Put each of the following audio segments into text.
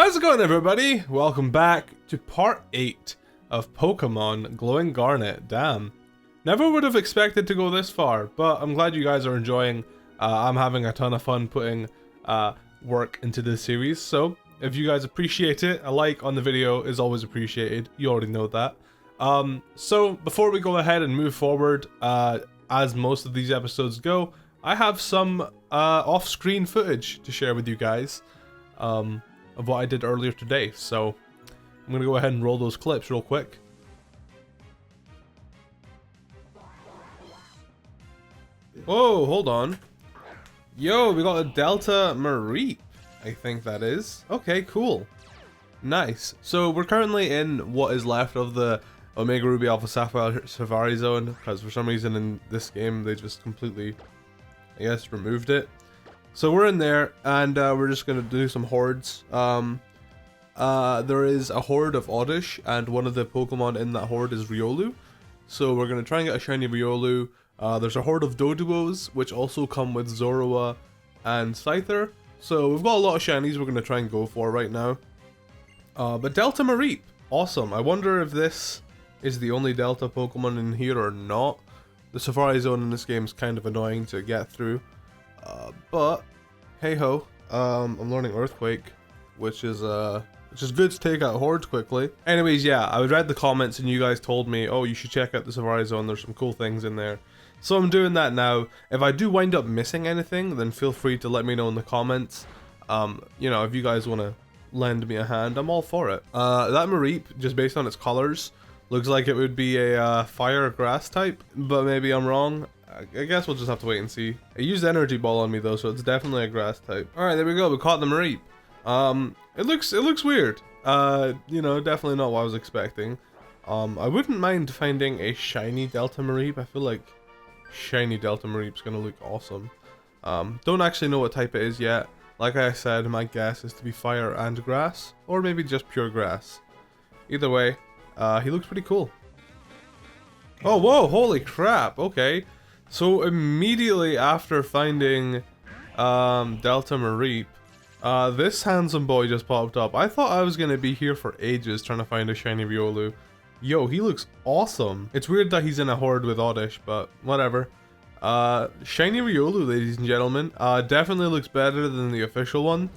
How's it going, everybody? Welcome back to part 8 of Pokemon Glowing Garnet. Damn. Never would have expected to go this far, but I'm glad you guys are enjoying. I'm having a ton of fun putting work into this series, so if you guys appreciate it, a like on the video is always appreciated. You already know that. So before we go ahead and move forward, as most of these episodes go, I have some off-screen footage to share with you guys. Of what I did earlier today, so I'm gonna go ahead and roll those clips real quick. Whoa, hold on. Yo, we got a Delta Mareep, I think that is. Okay, cool. Nice. So we're currently in what is left of the Omega Ruby Alpha Sapphire Safari Zone, because for some reason in this game they just completely, I guess, removed it. So we're in there, and we're just going to do some hordes. There is a horde of Oddish, and one of the Pokemon in that horde is Riolu. So we're going to try and get a shiny Riolu. There's a horde of Doduos, which also come with Zorua and Scyther. So we've got a lot of shinies we're going to try and go for right now. But Delta Mareep, awesome. I wonder if this is the only Delta Pokemon in here or not. The Safari Zone in this game is kind of annoying to get through. But hey ho, I'm learning Earthquake, which is good to take out hordes quickly. Anyways, yeah, I read the comments and you guys told me, oh, you should check out the Safari Zone. There's some cool things in there, so I'm doing that now. If I do wind up missing anything, then feel free to let me know in the comments. You know, if you guys want to lend me a hand, I'm all for it. That Mareep, just based on its colors, looks like it would be a fire or grass type, but maybe I'm wrong. I guess we'll just have to wait and see. It used Energy Ball on me though, so it's definitely a grass type. Alright, there we go, we caught the Mareep. It looks weird. You know, definitely not what I was expecting. I wouldn't mind finding a shiny Delta Mareep. I feel like shiny Delta Mareep's gonna look awesome. Don't actually know what type it is yet. Like I said, my guess is to be fire and grass, or maybe just pure grass. Either way, he looks pretty cool. Oh, whoa, holy crap, okay. So immediately after finding Delta Mareep, this handsome boy just popped up. I thought I was going to be here for ages trying to find a shiny Riolu. Yo, he looks awesome. It's weird that he's in a horde with Oddish, but whatever. Shiny Riolu, ladies and gentlemen, definitely looks better than the official one.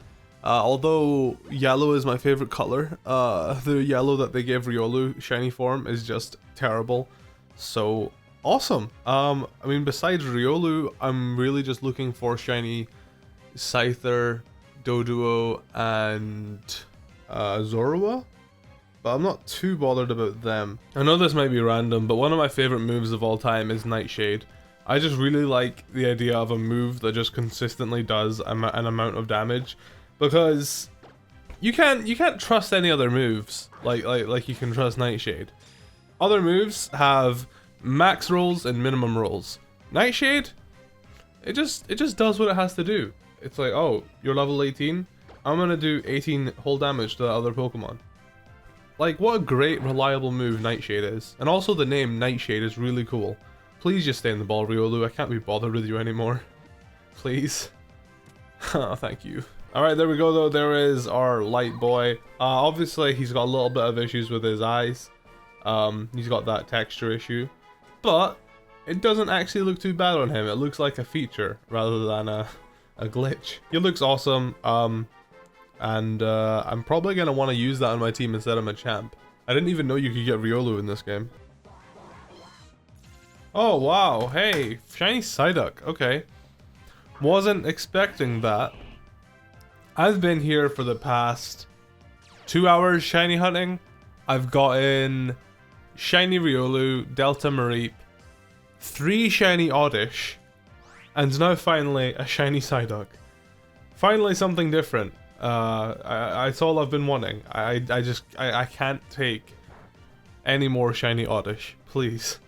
Although yellow is my favorite color, the yellow that they gave Riolu shiny form is just terrible. So awesome. I mean, besides Riolu, I'm really just looking for shiny Scyther, Doduo, and Zorua, but I'm not too bothered about them. I know this might be random, but one of my favorite moves of all time is Nightshade. I just really like the idea of a move that just consistently does an amount of damage, because you can't trust any other moves like you can trust Nightshade. Other moves have max rolls and minimum rolls. Nightshade, it just does what it has to do. It's like, oh, you're level 18, I'm gonna do 18 whole damage to that other Pokemon. Like, what a great reliable move Nightshade is. And also the name Nightshade is really cool. Please just stay in the ball, Riolu. I can't be bothered with you anymore. Please. Oh, thank you. Alright, there we go though. There is our light boy. Obviously he's got a little bit of issues with his eyes. He's got that texture issue, but it doesn't actually look too bad on him. It looks like a feature rather than a glitch. He looks awesome, and I'm probably gonna want to use that on my team instead of my champ. I didn't even know you could get Riolu in this game. Oh wow, hey, shiny Psyduck, okay. Wasn't expecting that. I've been here for the past 2 hours shiny hunting. I've gotten shiny Riolu, Delta Mareep, 3 shiny Oddish, and now finally a shiny Psyduck. Finally something different. It's all I've been wanting. I can't take any more shiny Oddish, please.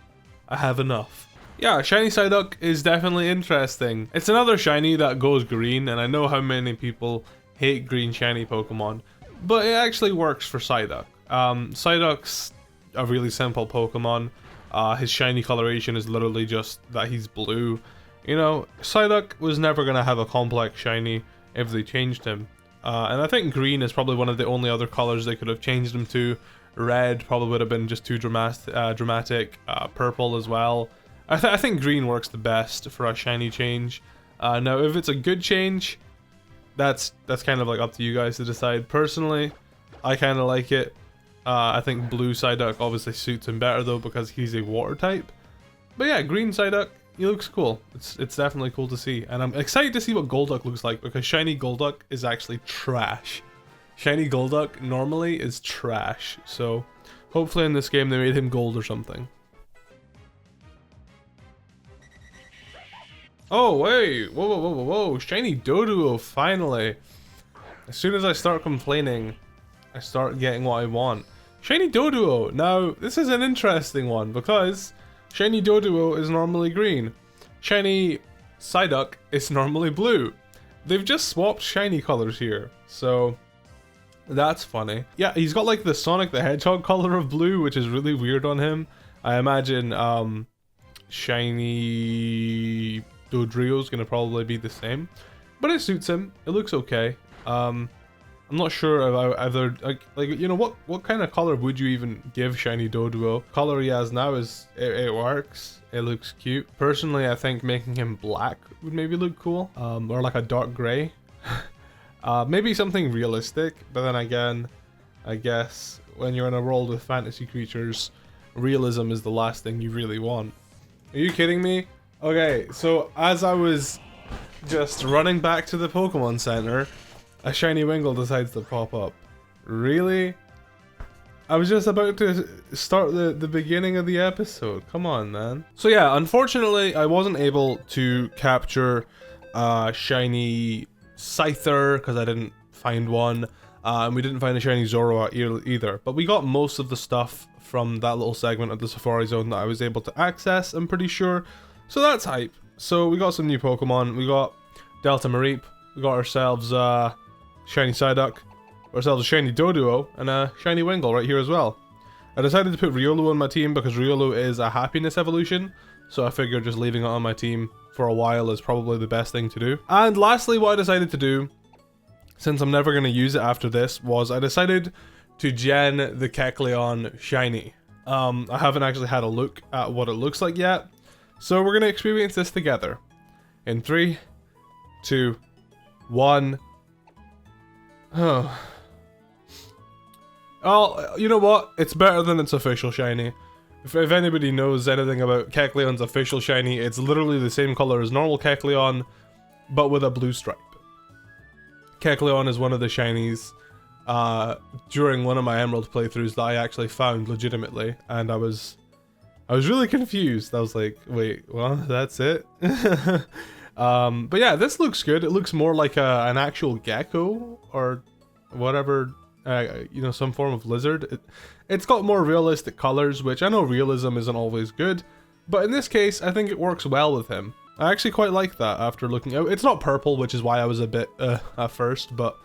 I have enough. Yeah, shiny Psyduck is definitely interesting. It's another shiny that goes green, and I know how many people hate green shiny Pokemon, but it actually works for Psyduck. Psyduck's a really simple Pokemon. His shiny coloration is literally just that he's blue. You know, Psyduck was never gonna have a complex shiny if they changed him. And I think green is probably one of the only other colors they could have changed him to. Red probably would have been just too dramatic. Purple as well. I think green works the best for a shiny change. Now, if it's a good change, that's kind of like up to you guys to decide. Personally, I kind of like it. I think blue Psyduck obviously suits him better though because he's a water type. But yeah, green Psyduck, he looks cool. It's definitely cool to see, and I'm excited to see what Golduck looks like because shiny Golduck is actually trash. Shiny Golduck normally is trash, so hopefully in this game they made him gold or something. Oh wait, whoa, shiny Doduo finally. As soon as I start complaining, I start getting what I want. Shiny Doduo. Now, this is an interesting one because shiny Doduo is normally green. Shiny Psyduck is normally blue. They've just swapped shiny colors here, so that's funny. Yeah, he's got like the Sonic the Hedgehog color of blue, which is really weird on him. I imagine shiny Dodrio's gonna probably be the same, but it suits him. It looks okay. I'm not sure about either, like you know, what kind of color would you even give shiny Doduo? Color he has now is it works. It looks cute. Personally, I think making him black would maybe look cool, or like a dark gray. Maybe something realistic, but then again, I guess when you're in a world with fantasy creatures, realism is the last thing you really want. Are you kidding me? Okay, so as I was just running back to the Pokemon Center, a shiny Wingull decides to pop up. Really? I was just about to start the beginning of the episode. Come on, man. So yeah, unfortunately, I wasn't able to capture shiny Scyther because I didn't find one. And we didn't find a shiny Zoroark either. But we got most of the stuff from that little segment of the Safari Zone that I was able to access, I'm pretty sure. So that's hype. So we got some new Pokemon. We got Delta Mareep. We got ourselves shiny Psyduck. Ourselves a shiny Doduo and a shiny Wingull right here as well. I decided to put Riolu on my team because Riolu is a happiness evolution. So I figured just leaving it on my team for a while is probably the best thing to do. And lastly, what I decided to do, since I'm never going to use it after this, was I decided to gen the Kecleon shiny. I haven't actually had a look at what it looks like yet. So we're going to experience this together. In 3, 2, 1. Oh. Oh, you know what? It's better than its official shiny. If anybody knows anything about Kecleon's official shiny, it's literally the same color as normal Kecleon, but with a blue stripe. Kecleon is one of the shinies during one of my Emerald playthroughs that I actually found legitimately, and I was really confused. I was like, wait, well, that's it? But yeah, this looks good. It looks more like an actual gecko or whatever, you know, some form of lizard. It's got more realistic colors, which I know realism isn't always good, but in this case, I think it works well with him. I actually quite like that after looking out. It's not purple, which is why I was a bit at first, but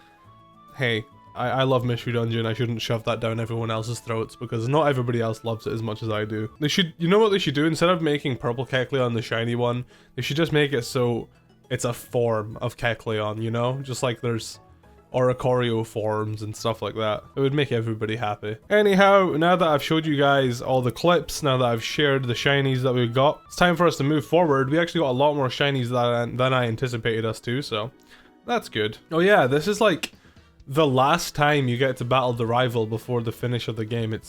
hey, I love Mystery Dungeon. I shouldn't shove that down everyone else's throats because not everybody else loves it as much as I do. They should, you know what they should do? Instead of making purple Kecleon the shiny one, they should just make it so it's a form of Kecleon, you know? Just like there's Oricorio forms and stuff like that. It would make everybody happy. Anyhow, now that I've showed you guys all the clips, now that I've shared the shinies that we've got, it's time for us to move forward. We actually got a lot more shinies than I anticipated us to, so that's good. Oh yeah, this is like the last time you get to battle the rival before the finish of the game.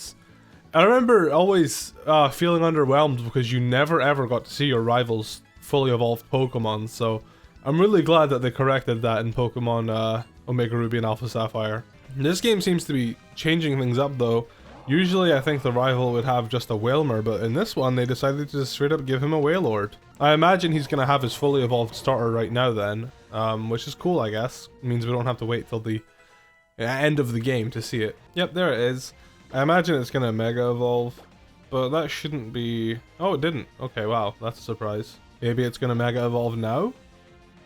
I remember always feeling underwhelmed because you never ever got to see your rivals fully evolved Pokemon, so I'm really glad that they corrected that in Pokemon Omega Ruby and Alpha Sapphire. This game seems to be changing things up though. Usually I think the rival would have just a Wailmer, but in this one they decided to just straight up give him a Wailord. I imagine he's going to have his fully evolved starter right now then, which is cool I guess. It means we don't have to wait till the end of the game to see it. Yep, there it is. I imagine it's gonna Mega Evolve, but that shouldn't be... Oh, it didn't. Okay, wow, that's a surprise. Maybe it's gonna Mega Evolve now?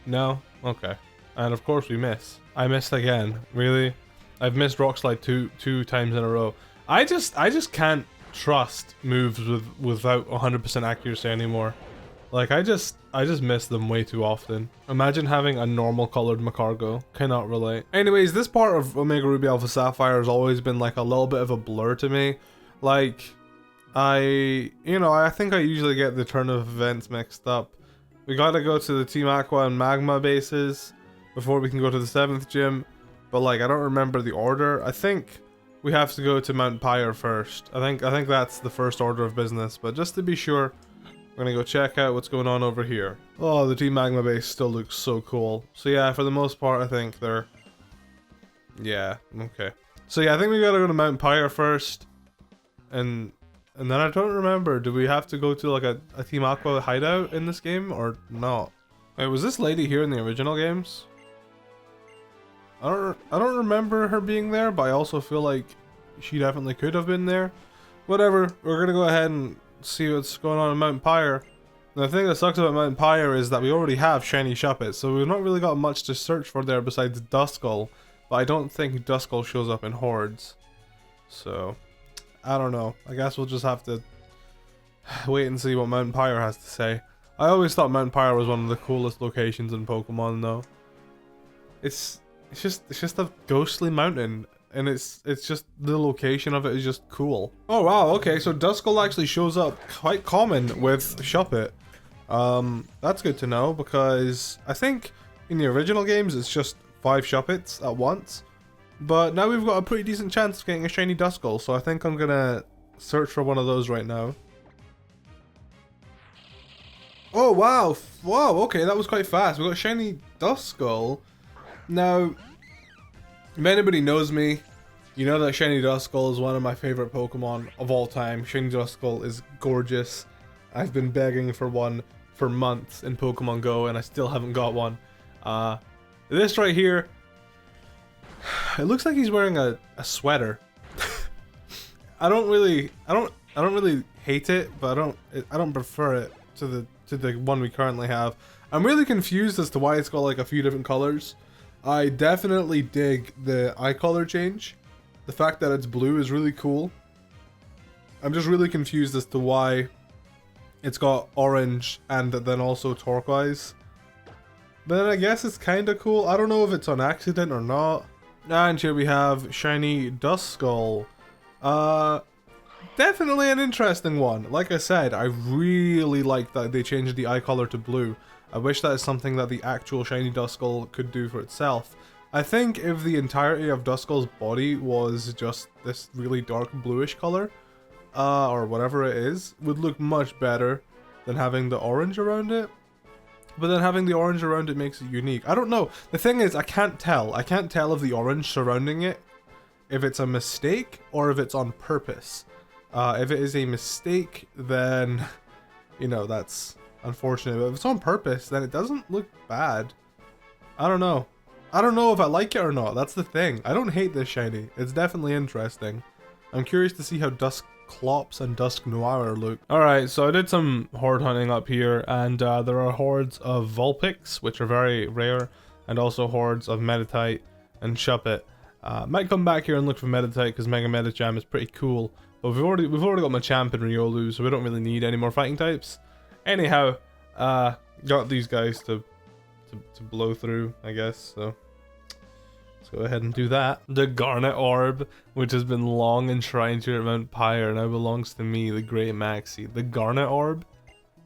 No? Okay. And of course we miss. I missed again. Really? I've missed Rock Slide two times in a row. I just can't trust moves without 100% accuracy anymore. Like, I just miss them way too often. Imagine having a normal colored Macargo. Cannot relate. Anyways, this part of Omega Ruby Alpha Sapphire has always been like a little bit of a blur to me. Like, I think I usually get the turn of events mixed up. We gotta go to the Team Aqua and Magma bases before we can go to the 7th gym. But like, I don't remember the order. I think we have to go to Mount Pyre first. I think that's the first order of business. But just to be sure, we're gonna go check out what's going on over here. Oh, the Team Magma base still looks so cool. So yeah, for the most part, I think they're... Yeah, okay. So yeah, I think we gotta go to Mount Pyre first. And then I don't remember, do we have to go to like a Team Aqua hideout in this game or not? Wait, was this lady here in the original games? I don't remember her being there, but I also feel like she definitely could have been there. Whatever, we're gonna go ahead and see what's going on in Mount Pyre. The thing that sucks about Mount Pyre is that we already have shiny Shuppet, so we've not really got much to search for there besides Duskull, but I don't think Duskull shows up in hordes. So, I don't know. I guess we'll just have to wait and see what Mount Pyre has to say. I always thought Mount Pyre was one of the coolest locations in Pokemon though. It's just a ghostly mountain. And it's just, the location of it is just cool. Oh wow, okay, so Duskull actually shows up quite common with Shuppet. That's good to know, because I think in the original games it's just 5 Shuppets at once. But now we've got a pretty decent chance of getting a shiny Duskull, so I think I'm gonna search for one of those right now. Oh wow, wow, okay, that was quite fast. We got shiny Duskull. Now, if anybody knows me, you know that shiny Duskull is one of my favorite Pokemon of all time. Shiny Duskull is gorgeous. I've been begging for one for months in Pokemon Go and I still haven't got one. This right here, it looks like he's wearing a sweater. I don't really hate it, but I don't prefer it to the one we currently have. I'm really confused as to why it's got like a few different colors. I definitely dig the eye color change. The fact that it's blue is really cool. I'm just really confused as to why it's got orange and then also turquoise. But then I guess it's kind of cool. I don't know if it's on accident or not. And here we have shiny Duskull. Definitely an interesting one. Like I said, I really like that they changed the eye color to blue. I wish that is something that the actual shiny Duskull could do for itself. I think if the entirety of Duskull's body was just this really dark bluish color, or whatever it is, would look much better than having the orange around it. But then having the orange around it makes it unique. I don't know. The thing is, I can't tell. I can't tell if the orange surrounding it, if it's a mistake or if it's on purpose. If it is a mistake, then, you know, that's unfortunate. But if it's on purpose, then it doesn't look bad. I don't know. I don't know if I like it or not. That's the thing. I don't hate this shiny. It's definitely interesting. I'm curious to see how Dusclops and Dusknoir look. Alright, so I did some horde hunting up here, and there are hordes of Vulpix, which are very rare, and also hordes of Meditite and Shuppet. Might come back here and look for Meditite because Mega Medicham is pretty cool, but we've already got Machamp and Riolu, so we don't really need any more fighting types. Anyhow, got these guys to blow through, I guess, so let's go ahead and do that. The Garnet Orb, which has been long enshrined here at Mount Pyre, now belongs to me, the Great Maxi. The Garnet Orb?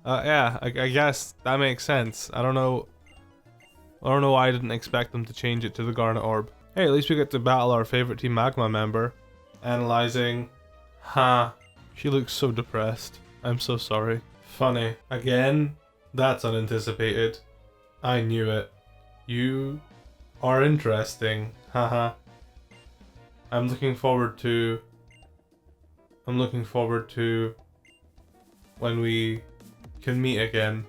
Yeah, I guess that makes sense. I don't know why I didn't expect them to change it to the Garnet Orb. Hey, at least we get to battle our favorite Team Magma member. Analyzing. Huh. She looks so depressed. I'm so sorry. Funny. Again? That's unanticipated. I knew it. You are interesting. Haha. I'm looking forward to when we can meet again.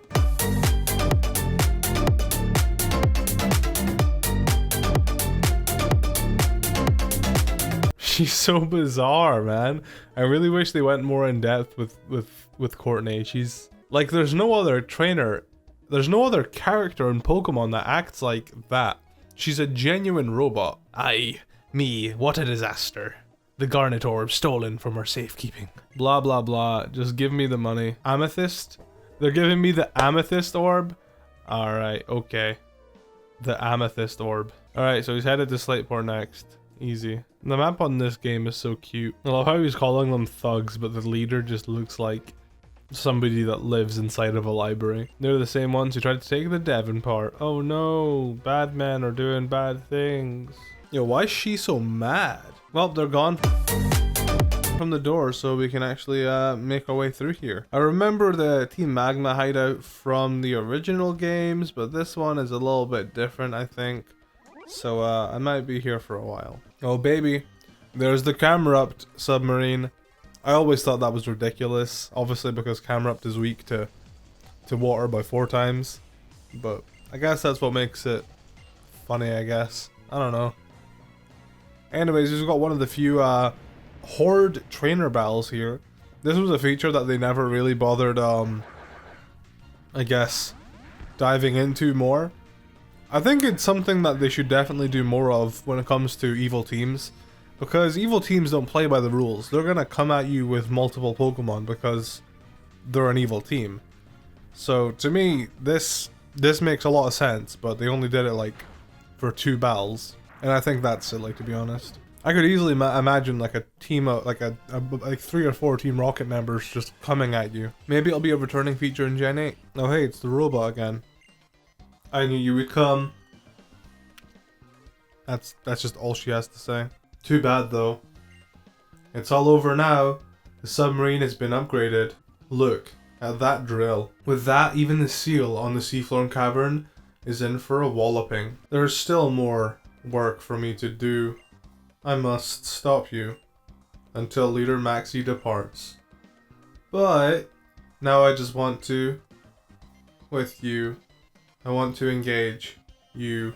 She's so bizarre, man. I really wish they went more in depth with Courtney. She's like, there's no other trainer, there's no other character in Pokemon that acts like that. She's a genuine robot. Aye, me, what a disaster. The Garnet Orb stolen from our safekeeping. Blah blah blah, just give me the money. Amethyst? They're giving me the amethyst orb. Alright, okay. The amethyst orb. Alright, so he's headed to Slateport next. Easy. The map on this game is so cute. I love how he's calling them thugs, but the leader just looks like somebody that lives inside of a library. They're the same ones who tried to take the Devon part. Oh no, bad men are doing bad things. Yo, why is she so mad? Well, they're gone from the door, so we can actually make our way through here. I remember the Team Magma hideout from the original games, but this one is a little bit different, I think. So I might be here for a while. Oh baby, there's the Camerupt submarine. I always thought that was ridiculous, obviously because Camerupt is weak to water by 4 times. But I guess that's what makes it funny, I guess. I don't know. Anyways, we've got one of the few Horde trainer battles here. This was a feature that they never really bothered, I guess, diving into more. I think it's something that they should definitely do more of when it comes to evil teams. Because evil teams don't play by the rules. They're gonna come at you with multiple Pokemon because they're an evil team. So to me, this makes a lot of sense, but they only did it like for 2 battles. And I think that's silly, to be honest. I could easily imagine like a team of like 3 or 4 Team Rocket members just coming at you. Maybe it'll be a returning feature in Gen 8. Oh hey, it's the robot again. I knew you would come. That's just all she has to say. Too bad though. It's all over now. The submarine has been upgraded. Look at that drill. With that, even the seal on the seafloor cavern is in for a walloping. There's still more work for me to do. I must stop you until Leader Maxi departs. But now I just want to, with you, I want to engage you.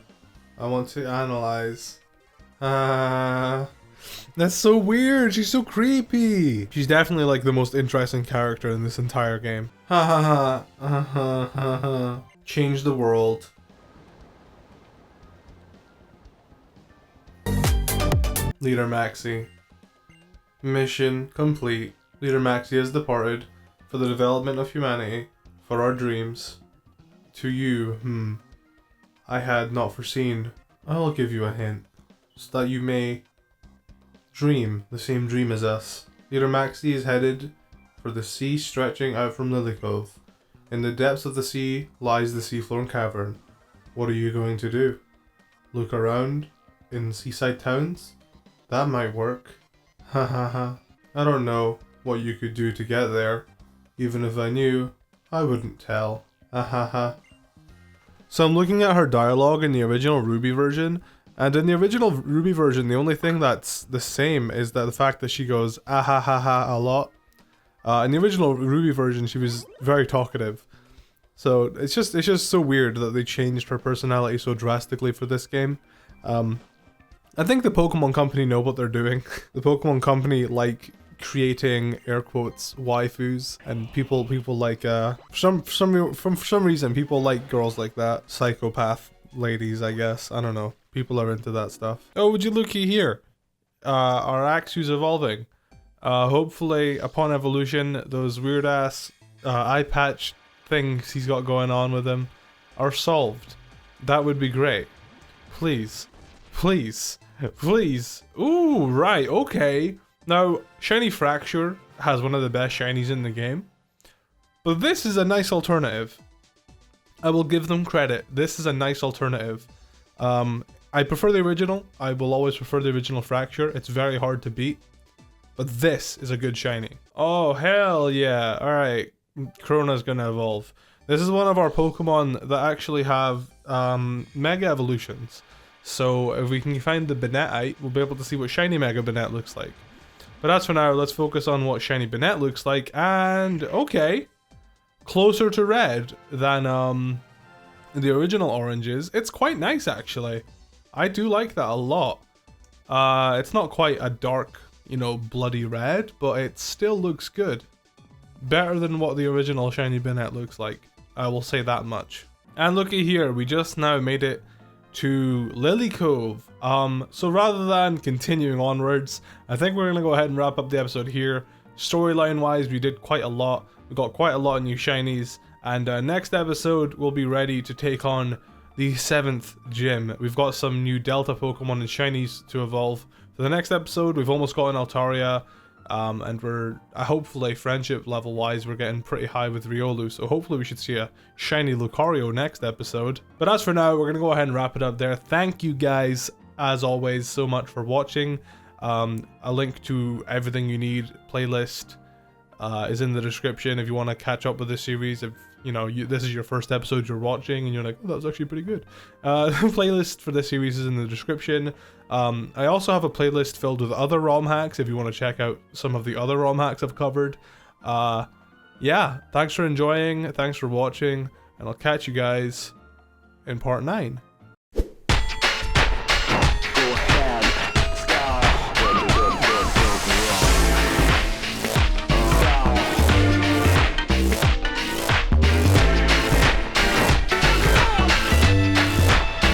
I want to analyze. That's so weird. She's so creepy. She's definitely like the most interesting character in this entire game. Ha ha ha. Change the world. Leader Maxi. Mission complete. Leader Maxi has departed for the development of humanity, for our dreams. To you, I had not foreseen. I'll give you a hint, so that you may dream the same dream as us. Leader Maxi is headed for the sea stretching out from Lily Cove. In the depths of the sea lies the seafloor cavern. What are you going to do? Look around in seaside towns? That might work. Ha ha ha. I don't know what you could do to get there. Even if I knew, I wouldn't tell. Ha ha ha. So I'm looking at her dialogue in the original Ruby version, and in the original Ruby version, the only thing that's the same is that the fact that she goes ah ha ha ha a lot. In the original Ruby version, she was very talkative. So it's just so weird that they changed her personality so drastically for this game. I think the Pokemon Company know what they're doing. The Pokemon Company like creating air quotes waifus, and people like for some reason people like girls like that, psychopath ladies, I guess. I don't know. People are into that stuff. Oh, would you looky here? Our Axew's evolving. Hopefully, upon evolution, those weird ass eye patch things he's got going on with him are solved. That would be great. Please. Please. Please. Ooh, right, okay. Now, Shiny Fracture has one of the best shinies in the game. But this is a nice alternative. I will give them credit. This is a nice alternative. I prefer the original. I will always prefer the original Fracture. It's very hard to beat. But this is a good shiny. Oh, hell yeah. Alright. Krona's gonna evolve. This is one of our Pokemon that actually have Mega Evolutions. So if we can find the Banetite, we'll be able to see what shiny Mega Banette looks like. But as for now, let's focus on what shiny Banette looks like. And, okay. Closer to red than the original oranges. It's quite nice, actually. I do like that a lot. It's not quite a dark, you know, bloody red, but it still looks good. Better than what the original shiny Banette looks like. I will say that much. And looky here, we just now made it to Lily Cove. So rather than continuing onwards, I think we're gonna go ahead and wrap up the episode here. Storyline wise, we did quite a lot. We got quite a lot of new shinies, And next episode, we'll be ready to take on the 7th gym. We've got some new Delta Pokemon and Shinies to evolve. For the next episode, we've almost got an Altaria. And we're hopefully friendship level wise we're getting pretty high with Riolu, so hopefully we should see a shiny Lucario next episode. But as for now, we're gonna go ahead and wrap it up there. Thank you guys as always so much for watching. A link to everything you need playlist is in the description if you want to catch up with this series. If you know this is your first episode you're watching and you're like, oh, that was actually pretty good. Playlist for this series is in the description. I also have a playlist filled with other ROM hacks if you want to check out some of the other ROM hacks I've covered. Yeah, thanks for enjoying, thanks for watching, and I'll catch you guys in part 9.